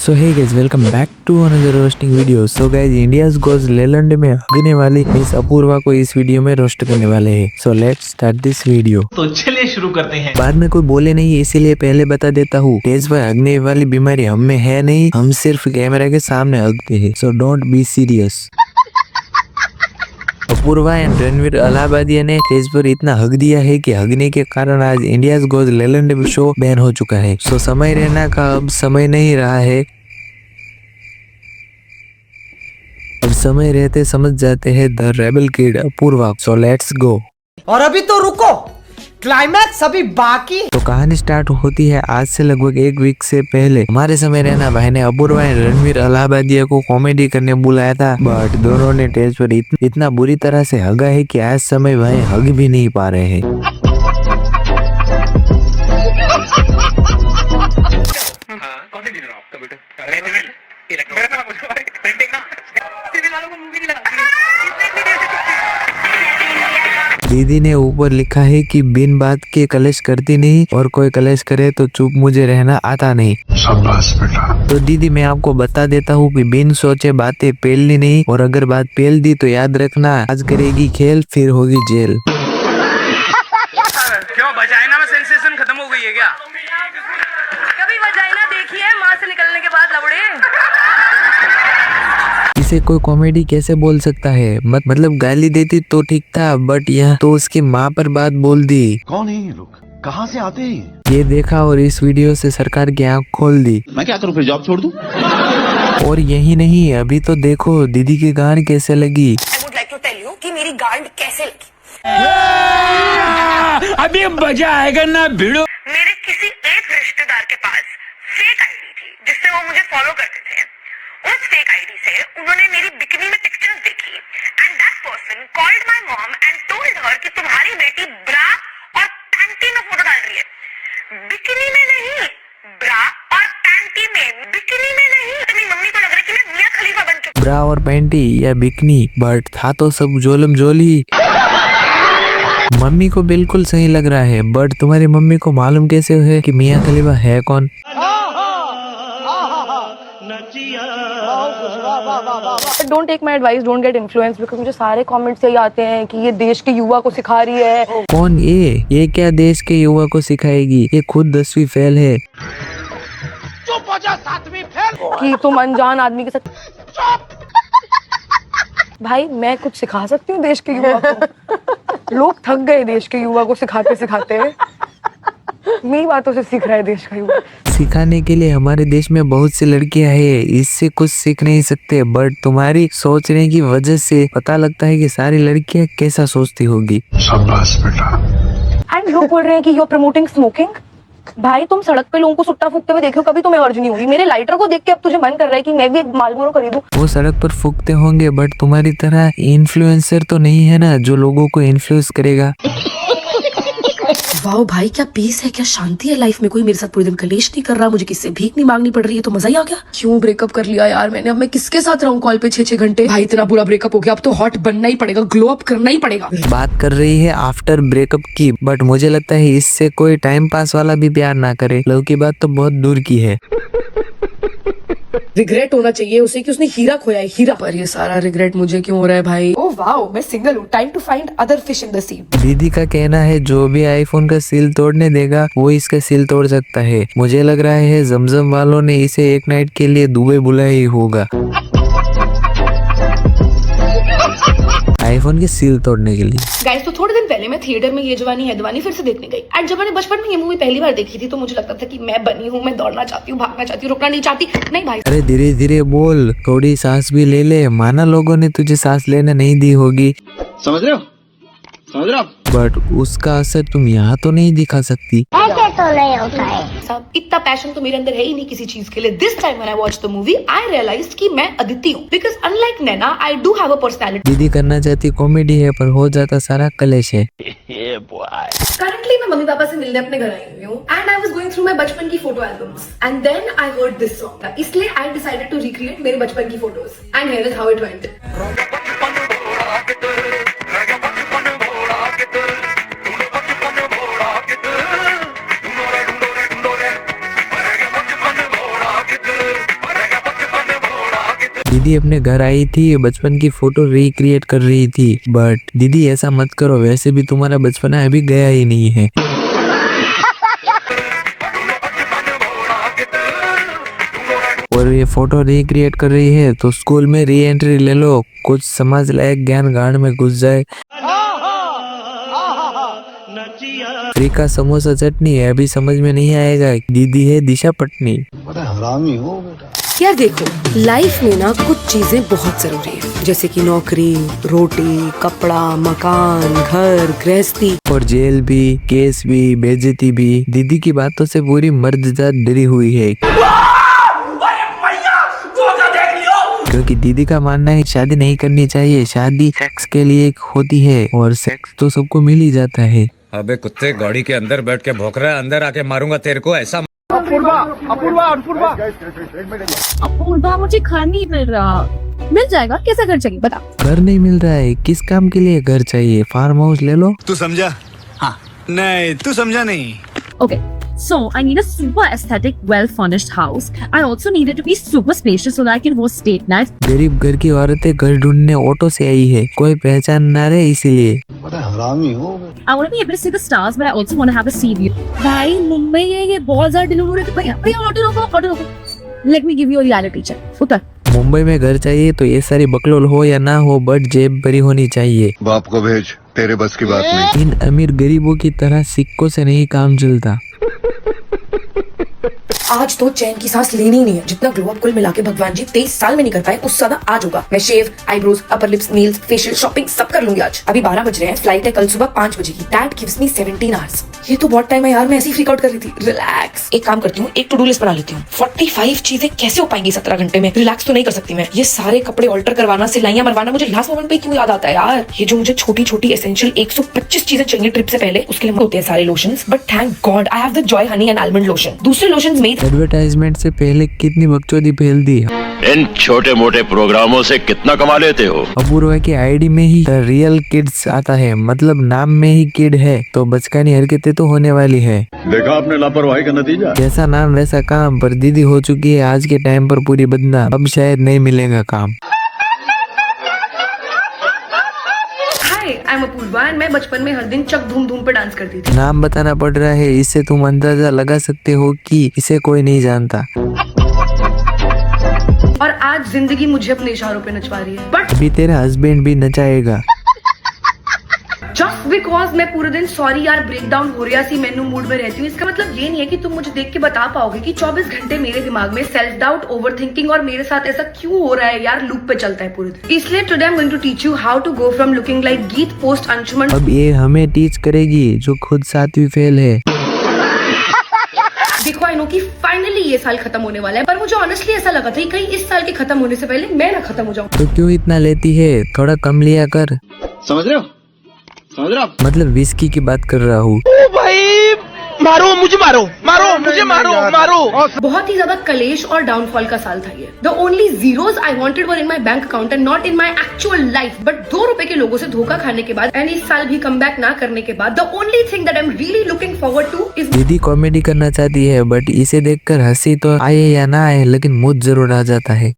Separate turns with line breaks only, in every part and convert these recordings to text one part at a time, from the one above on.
So hey guys, welcome back to another roasting video. So guys, India's Got Latent में हगने वाली miss Apoorva को इस वीडियो में रोस्ट करने वाले हैं। So let's start this video.
तो चलिए शुरू करते हैं।
बाद में कोई बोले नहीं, इसीलिए पहले बता देता हूँ, तेज पर हगने वाली बीमारी हम में है नहीं, हम सिर्फ कैमरा के सामने हगते हैं। So don't be serious. Apoorva and Ranveer Allahbadia ने तेज पर इतना हक दिया है कि हगने के कारण आज India's Got Leyland show ban हो चुका है। सो समय रहना का अब समय नहीं रहा है, अब समय रहते समझ जाते हैं the rebel kid Apoorva. So let's go.
और अभी तो रुको, क्लाइमैक्स अभी बाकी।
तो कहानी स्टार्ट होती है आज से लगभग एक वीक से पहले। हमारे समय रहना भाई ने अपूर्वा एंड रणवीर अलाहाबादिया को कॉमेडी करने बुलाया था, बट दोनों ने स्टेज पर इतना बुरी तरह से हगा है कि आज समय भाई हग भी नहीं पा रहे हैं। दीदी ने ऊपर लिखा है कि बिन बात के कलेश करती नहीं, और कोई कलेश करे तो चुप, मुझे रहना आता नहीं।
शाबाश बेटा।
तो दीदी मैं आपको बता देता हूँ कि बिन सोचे बातें पेलनी नहीं, और अगर बात पेल दी तो याद रखना, आज करेगी खेल फिर होगी जेल।
क्यों वजाइना में सेंसेशन खत्म हो गई है क्या? कभी वजाइना देखी है माँ से निकलने के बाद लवड़े?
इसे कोई कॉमेडी कैसे बोल सकता है? मतलब गाली देती तो ठीक था, बट यहाँ तो उसकी माँ पर बात बोल दी।
कौन है ये लोग, कहाँ से आते हैं?
ये देखा और इस वीडियो से सरकार की आँख खोल दी।
मैं क्या करूँ, फिर जॉब छोड़ दूँ?
और यही नहीं, अभी तो देखो दीदी की गांड कैसे लगी।
I would like to tell you कि मेरी गांड कैसे लगी।
अभी मजा आएगा ना भिड़ो।
मेरे किसी एक रिश्तेदार के पास फेक आईडी थी जिससे वो मुझे फॉलो करते थे। उस फेक आईडी से उन्होंने मेरी बिकिनी में पिक्चर्स देखी and that person called my mom and told her कि तुम्हारी बेटी ब्रा और पैंटी में फोटो डाल रही है। बिकिनी में नहीं, ब्रा और पैंटी में, बिकिनी में नहीं। मेरी मम्मी को लग रहा है कि मैं मियां खलीफा बन चुकी।
ब्रा और पैंटी या बिकनी, बट था तो सब जोलम जोली। मम्मी को बिल्कुल सही लग रहा है, बट तुम्हारी मम्मी को मालूम कैसे है कि मियां खलीफा है कौन?
Don't take my advice, don't get influence, because मुझे सारे कमेंट्स यही आते हैं कि ये देश के युवा को सिखा रही है।
कौन ये क्या देश के युवा को सिखाएगी? ये खुद 10वीं फेल है।
कि तुम अनजान आदमी के साथ। भाई मैं कुछ सिखा सकती हूँ देश के युवा को? लोग थक गए देश के युवा को सिखाते सिखाते। मेरी बातों से सीख रहा है देश का युवा।
सिखाने के लिए हमारे देश में बहुत सी लड़कियां हैं, इससे कुछ सीख नहीं सकते, बट तुम्हारी सोचने की वजह से पता लगता है कि सारी लड़कियां कैसा सोचती होगी।
शाबाश बेटा।
एंड लोग बोल रहे हैं कि यू आर प्रमोटिंग स्मोकिंग। भाई तुम सड़क पे लोगों को सुट्टा फूकते हुए देखो, कभी तुम्हें अर्ज नहीं होगी। मेरे लाइटर को देख के अब तुझे मन कर रहा है कि मैं भी मालबोरो खरीदूं।
वो सड़क पर फूकते होंगे, बट तुम्हारी तरह इन्फ्लुएंसर तो नहीं है ना, जो लोगों को इन्फ्लुएंस करेगा।
वाओ भाई, क्या पीस है, क्या शांति है लाइफ में। कोई मेरे साथ पूरे दिन कलेश नहीं कर रहा, मुझे किससे भीख नहीं मांगनी पड़ रही है, तो मजा ही आ गया। क्यों ब्रेकअप कर लिया यार मैंने? अब मैं किसके साथ रहूं कॉल पे 6-6 घंटे? भाई इतना बुरा ब्रेकअप हो गया, अब तो हॉट बनना ही पड़ेगा, ग्लो अप करना ही पड़ेगा।
बात कर रही है आफ्टर ब्रेकअप की, बट मुझे लगता है इससे कोई टाइम पास वाला भी प्यार ना करे। लव की बात तो बहुत दूर की है।
रिग्रेट होना चाहिए उसे कि उसने हीरा खोया है, हीरा। पर ये सारा रिग्रेट मुझे क्यों हो रहा है भाई? ओह वाओ, मैं सिंगल हूँ, time to find other fish in the sea.
दीदी का कहना है जो भी आईफोन का सील तोड़ने देगा वो इसका सील तोड़ सकता है। मुझे लग रहा है जमजम वालों ने इसे एक नाइट के लिए दुबई बुलाया ही होगा, आईफोन के सील तोड़ने के लिए।
गाइस, तो थोड़े दिन पहले मैं थिएटर में ये जवानी है दीवानी फिर से देखने गई। एंड जब मैंने बचपन में ये मूवी पहली बार देखी थी तो मुझे लगता था कि मैं बनी हूँ, मैं दौड़ना चाहती हूँ, भागना चाहती हूँ, रुकना नहीं चाहती। नहीं भाई,
अरे धीरे धीरे बोल, थोड़ी सांस भी ले ले। माना लोगों ने तुझे सांस लेने नहीं दी होगी,
समझ रहे हो? समझ रहे हो आप?
बट उसका असर तुम यहाँ तो नहीं दिखा सकती।
ऐसे तो नहीं होता है।
साहब इतना पैशन तो मेरे अंदर है ही नहीं किसी चीज के लिए। This time when I watch the movie I realised कि मैं अदिति हूँ, because unlike Naina I do have a personality.
दीदी करना चाहती कॉमेडी है, पर हो जाता सारा कलेश है।
करंटली मैं मम्मी पापा से मिलने अपने घर आई हुई हूँ and I was going through my बचपन की photo albums and then I heard this song, इसलिए आई डिसाइडेड टू रिक्रिएट मेरे बचपन की photos and here is how it went.
दीदी अपने घर आई थी, बचपन की फोटो रिक्रिएट कर रही थी। बट दीदी ऐसा मत करो, वैसे भी तुम्हारा बचपना अभी गया ही नहीं है। और ये फोटो रिक्रिएट कर रही है तो स्कूल में री एंट्री ले लो, कुछ समझ लायक ज्ञान गांड में घुस जाए। फ्री का समोसा चटनी है, अभी समझ में नहीं आएगा, दीदी है दिशा पटनी।
बड़ा हरामी हो बेटा।
यार देखो, लाइफ में ना कुछ चीजें बहुत जरूरी है, जैसे कि नौकरी, रोटी, कपड़ा, मकान, घर, गृहस्थी।
और जेल भी, केस भी, बेइज्जती भी। दीदी की बातों से पूरी मर्द जात डरी हुई है, क्योंकि दीदी का मानना है शादी नहीं करनी चाहिए, शादी सेक्स के लिए होती है और सेक्स तो सबको मिल ही जाता है।
अबे कुत्ते, गाड़ी के अंदर बैठ के भौंक रहा है, अंदर आके मारूंगा तेरे को ऐसा।
अपूर्वा, मुझे घर नहीं मिल रहा। मिल जाएगा, कैसा घर चाहिए बता।
घर नहीं मिल रहा है, किस काम के लिए घर चाहिए? फार्म हाउस ले लो।
तू समझा? हाँ। नहीं, तू समझा नहीं।
Okay, so I need a super aesthetic, well-furnished house. I also need it to be super spacious so that I can host date nights.
गरीब घर की औरतें घर ढूंढने ऑटो से आई है, कोई पहचान ना रहे इसीलिए।
बड़ा हरामी हो बेटा।
I want to be able to see the stars, but I also want to have a sea view. भाई मुंबई है, ये बहुत ज्यादा डिलीवर हो रहे थे। भैया ऑटो रोको। Let me give you a reality check. उतर।
मुंबई में घर चाहिए तो ये सारी बकलोल हो या ना हो, बट जेब भरी होनी चाहिए।
बाप को भेज, तेरे बस की बात नहीं।
इन अमीर गरीबों की तरह सिक्कों से नहीं काम चलता।
आज तो चैन की सांस लेनी नहीं है। जितना ग्लो अप कुल मिला के भगवान जी 23 साल में नहीं कर पाए, उससे ज्यादा आज होगा। मैं shave, eyebrows, upper lips, nails, facial, shopping सब कर लूंगी आज। अभी 12 बज रहे हैं, फ्लाइट है कल सुबह 5 बजे की। That gives me 17 hours. ये तो बहुत टाइम है यार, मैं ऐसे ही फ्रीक आउट कर रही थी। रिलैक्स। एक काम करती हूँ, एक टू डू लिस्ट बना लेती हूँ। 45 चीजें कैसे हो पाएंगी 17 घंटे में? रिलैक्स तो नहीं कर सकती मैं। ये सारे कपड़े ऑल्टर करवाना, सिलाइयां मरवाना, मुझे लास्ट मोमेंट पे क्यों याद आता है यार? ये जो मुझे छोटी छोटी एसेंशियल 125 चीजें चाहिए ट्रिप से पहले, उसके लिए होते हैं सारे lotions. But thank God I have the Joy honey and almond lotion. दूसरे लोशंस में
एडवर्टाइजमेंट से पहले कितनी बकचोदी फैल दी।
इन छोटे मोटे प्रोग्रामों से कितना कमा लेते हो?
अपूर्वा की आईडी में ही द रियल किड्स आता है, मतलब नाम में ही किड है तो बचकानी हरकतें तो होने वाली है।
देखा आपने लापरवाही का नतीजा।
जैसा नाम वैसा काम, पर दीदी हो चुकी है आज के टाइम पर पूरी बदनाम, अब शायद नहीं मिलेगा काम।
हाय, आई एम अपूर्वा एंड मैं बचपन में हर दिन चक धूम धूम पे डांस करती थी।
नाम बताना पड़ रहा है, इससे तुम अंदाजा लगा सकते हो कि इसे कोई नहीं जानता।
और आज जिंदगी मुझे अपने इशारों पे नचवा रही है। बट
अभी तेरा हस्बैंड भी नचाएगा।
जस्ट बिकॉज मैं पूरे दिन सॉरी यार ब्रेकडाउन हो रहा सी मेनू मूड में रहती हूँ, इसका मतलब ये नहीं है कि तुम मुझे देख के बता पाओगे कि 24 घंटे मेरे दिमाग में सेल्फ डाउट, ओवर थिंकिंग और मेरे साथ ऐसा क्यों हो रहा है यार, लूप पे चलता है पूरे दिन। इसलिए today I am going to teach you how to go from looking like Geet post Anshuman.
अब ये हमें टीच करेगी जो खुद 7वीं फेल है।
देखो आई नो कि फाइनली ये साल खत्म होने वाला है, पर मुझे ऑनेस्टली ऐसा लगा था कि कहीं इस साल के खत्म होने से पहले मैं ना खत्म हो जाऊं।
तो क्यों इतना लेती है, थोड़ा कम लिया कर।
समझ रहे हो? समझ रहे हो?
मतलब विस्की की बात कर रहा हूँ।
मारो मुझे, मारो।
बहुत ही ज्यादा कलेश और डाउनफॉल का साल था ये। The only zeros I wanted were in my bank account and not in my actual life. But 2 रुपए के लोगों से धोखा खाने के बाद एंड इस साल भी कम बैक ना करने के बाद, the only thing that I am really looking forward two is.
दीदी कॉमेडी करना चाहती है, बट इसे देखकर हंसी तो आए या ना आए, लेकिन मुझ जरूर आ जाता है।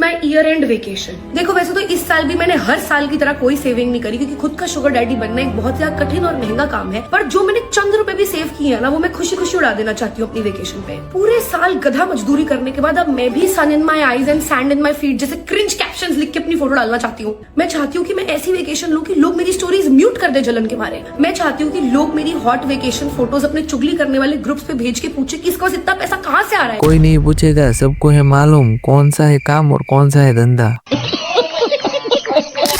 My year and vacation. देखो वैसे तो इस साल भी मैंने हर साल की तरह कोई सेविंग नहीं करी, क्योंकि खुद का शुगर डैडी बनना एक बहुत ज्यादा कठिन और महंगा काम है। पर जो मैंने चंद रुपए भी सेव किए हैं ना, वो मैं खुशी खुशी उड़ा देना चाहती हूँ अपनी वेकेशन पे। पूरे साल गधा मजदूरी करने के बाद अब मैं भी sun in my eyes and sand in my feet जैसे क्रिंज कैप्शंस लिख के अपनी फोटो डालना चाहती हूँ। मैं चाहती हूँ कि मैं ऐसी वेकेशन लूँ कि लोग मेरी स्टोरीज म्यूट कर दे जलन के मारे। मैं चाहती हूँ कि लोग मेरी हॉट वेकेशन फोटोज अपने चुगली करने वाले ग्रुप्स पे भेज के पूछे कि इसका इतना पैसा कहाँ से आ रहा है।
कोई नहीं पूछेगा, सबको है मालूम कौन सा है काम और कौन सा है धंधा।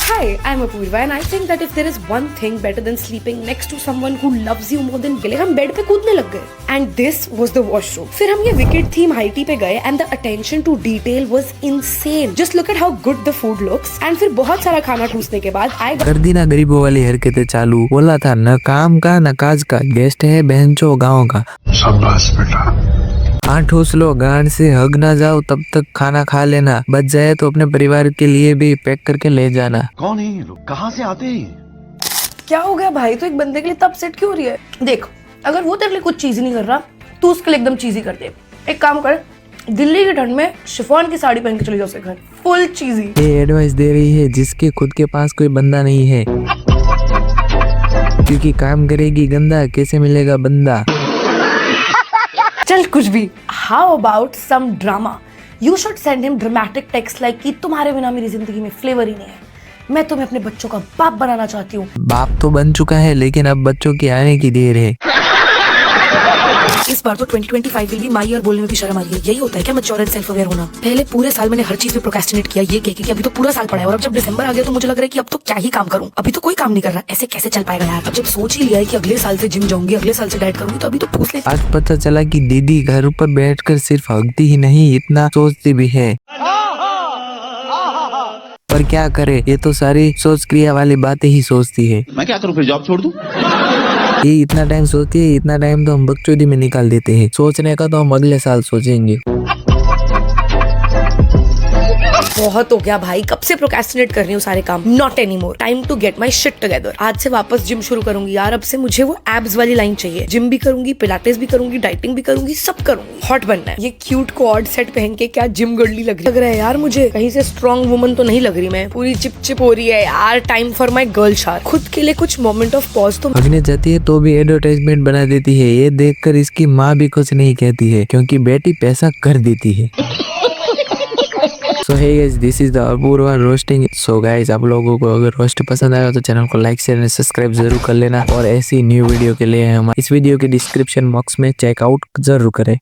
Hi, I'm Apurva and I think that if there is one thing better than sleeping next to someone who loves you more than Gilly, हम बेड पे कूदने लग गए। And this was the washroom. फिर हम ये विकेट थीम हाईटी पे गए and the attention to detail was insane. Just look at how good the food looks. And फिर बहुत सारा खाना ठूसने के बाद आए
कर दी ना गरीबों वाली हरकतें चालू। बोला था न काम का न काज का, गेस्ट है बहनचो गाँव का।
शाबाश बेटा।
हाँ ठूस लो, गांड से हग ना जाओ तब तक खाना खा लेना, बच जाए तो अपने परिवार के लिए भी पैक करके ले जाना।
कौन है ये लोग? कहाँ से आते हैं?
क्या हो गया भाई, तो एक बंदे के लिए तब सेट क्यों हो रही है? देख, अगर वो तेरे लिए कुछ चीज नहीं कर रहा, तू उसके लिए एकदम चीज ही कर दे। एक काम कर, दिल्ली की ठंड में शिफॉन की साड़ी पहन के चली जाओ उसके घर, फुल चीजी।
ये एडवाइस दे रही है जिसके खुद के पास कोई बंदा नहीं है, क्योंकि काम करेगी गंदा कैसे मिलेगा बंदा।
चल कुछ भी। How about some drama? You should send him dramatic text like कि तुम्हारे बिना मेरी जिंदगी में फ्लेवर ही नहीं है, मैं तुम्हें अपने बच्चों का बाप बनाना चाहती हूँ।
बाप तो बन चुका है, लेकिन अब बच्चों की आने की देर है।
इस बार तो 2025 विल बी माय ईयर बोलने में भी शर्म आ रही है। यही होता है क्या मैच्योर एंड सेल्फ अवेयर होना? पहले पूरे साल मैंने हर चीज में प्रोक्रेस्टिनेट किया, ये कह के कि अभी तो पूरा साल पड़ा है, और अब जब दिसंबर आ गया तो मुझे लग रहा है कि अब तो क्या ही काम करूं, अभी तो कोई काम नहीं कर रहा, ऐसे कैसे चल पाएगा यार। अब जब सोच ही लिया है कि अगले साल से जिम जाऊंगी, अगले साल से डाइट करूंगी, तो अभी तो पूछ ले।
आज पता चला कि दीदी घर पर बैठकर सिर्फ हकती ही नहीं, इतना सोचती भी है। पर क्या करे, ये तो सारी सोच क्रिया वाली बातें ही सोचती है।
मैं क्या करूं, फिर जॉब छोड़ दूं?
ये इतना टाइम सोचती है, इतना टाइम तो हम बकचोदी में निकाल देते हैं। सोचने का तो हम अगले साल सोचेंगे।
बहुत हो गया भाई, कब से प्रोक्रेस्टिनेट कर रही हूँ सारे काम। Not any more, time to get my shit together. आज से वापस जिम शुरू करूंगी यार। अब से मुझे वो एब्स वाली लाइन चाहिए। जिम भी करूंगी, पिलाटेस भी करूंगी, डाइटिंग भी करूंगी, सब करूंगी। हॉट बनना है। ये क्यूट क्वाड सेट पहन के क्या जिम गर्ली लग रहा है यार मुझे। कहीं से स्ट्रॉन्ग वुमन तो नहीं लग रही मैं, पूरी चिप हो रही है यार। टाइम फॉर माई गर्ल शार। खुद के लिए कुछ मोमेंट ऑफ पॉज तो
भागने जाती है तो भी एडवर्टाइजमेंट बना देती है। ये देखकर इसकी माँ भी कुछ नहीं कहती है, क्योंकि बेटी पैसा कर देती है। So hey guys, this is the Apoorva roasting. So guys, आप लोगों को अगर रोस्ट पसंद आया तो चैनल को लाइक शेयर एंड सब्सक्राइब जरूर कर लेना, और ऐसी न्यू वीडियो के लिए हम इस वीडियो के डिस्क्रिप्शन बॉक्स में चेकआउट जरूर करें।